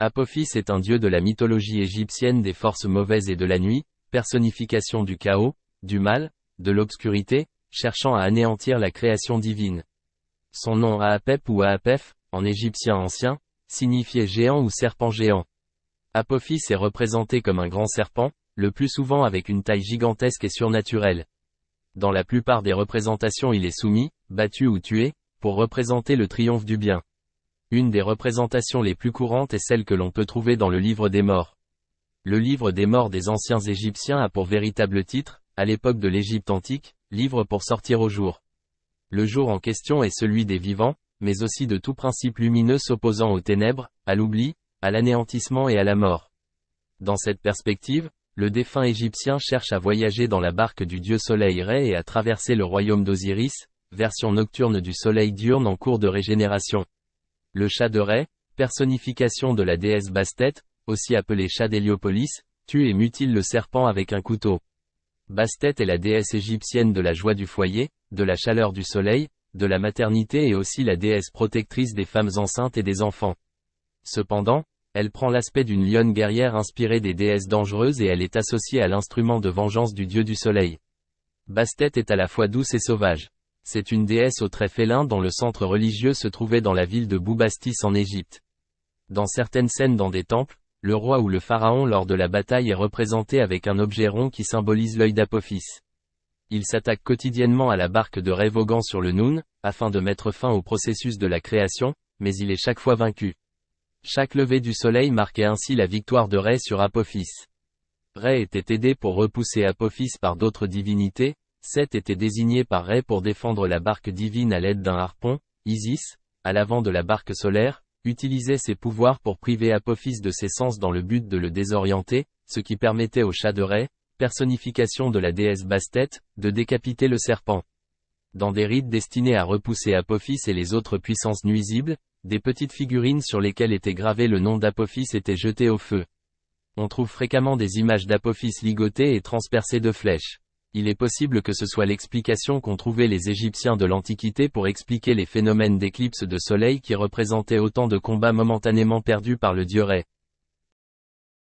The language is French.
Apophis est un dieu de la mythologie égyptienne des forces mauvaises et de la nuit, personnification du chaos, du mal, de l'obscurité, cherchant à anéantir la création divine. Son nom Aapep ou Aapef, en égyptien ancien, signifiait géant ou serpent géant. Apophis est représenté comme un grand serpent, le plus souvent avec une taille gigantesque et surnaturelle. Dans la plupart des représentations il est soumis, battu ou tué, pour représenter le triomphe du bien. Une des représentations les plus courantes est celle que l'on peut trouver dans le livre des morts. Le livre des morts des anciens Égyptiens a pour véritable titre, à l'époque de l'Égypte antique, livre pour sortir au jour. Le jour en question est celui des vivants, mais aussi de tout principe lumineux s'opposant aux ténèbres, à l'oubli, à l'anéantissement et à la mort. Dans cette perspective, le défunt égyptien cherche à voyager dans la barque du dieu soleil Ré et à traverser le royaume d'Osiris, version nocturne du soleil diurne en cours de régénération. Le chat de Ré, personnification de la déesse Bastet, aussi appelée chat d'Héliopolis, tue et mutile le serpent avec un couteau. Bastet est la déesse égyptienne de la joie du foyer, de la chaleur du soleil, de la maternité et aussi la déesse protectrice des femmes enceintes et des enfants. Cependant, elle prend l'aspect d'une lionne guerrière inspirée des déesses dangereuses et elle est associée à l'instrument de vengeance du dieu du soleil. Bastet est à la fois douce et sauvage. C'est une déesse aux traits félins dont le centre religieux se trouvait dans la ville de Boubastis en Égypte. Dans certaines scènes dans des temples, le roi ou le pharaon lors de la bataille est représenté avec un objet rond qui symbolise l'œil d'Apophis. Il s'attaque quotidiennement à la barque de Ré voguant sur le Noun, afin de mettre fin au processus de la création, mais il est chaque fois vaincu. Chaque lever du soleil marquait ainsi la victoire de Ré sur Apophis. Ré était aidé pour repousser Apophis par d'autres divinités, Seth était désigné par Ré pour défendre la barque divine à l'aide d'un harpon, Isis, à l'avant de la barque solaire, utilisait ses pouvoirs pour priver Apophis de ses sens dans le but de le désorienter, ce qui permettait au chat de Ré, personnification de la déesse Bastet, de décapiter le serpent. Dans des rites destinés à repousser Apophis et les autres puissances nuisibles, des petites figurines sur lesquelles était gravé le nom d'Apophis étaient jetées au feu. On trouve fréquemment des images d'Apophis ligotées et transpercées de flèches. Il est possible que ce soit l'explication qu'ont trouvé les Égyptiens de l'Antiquité pour expliquer les phénomènes d'éclipse de soleil qui représentaient autant de combats momentanément perdus par le dieu Ré.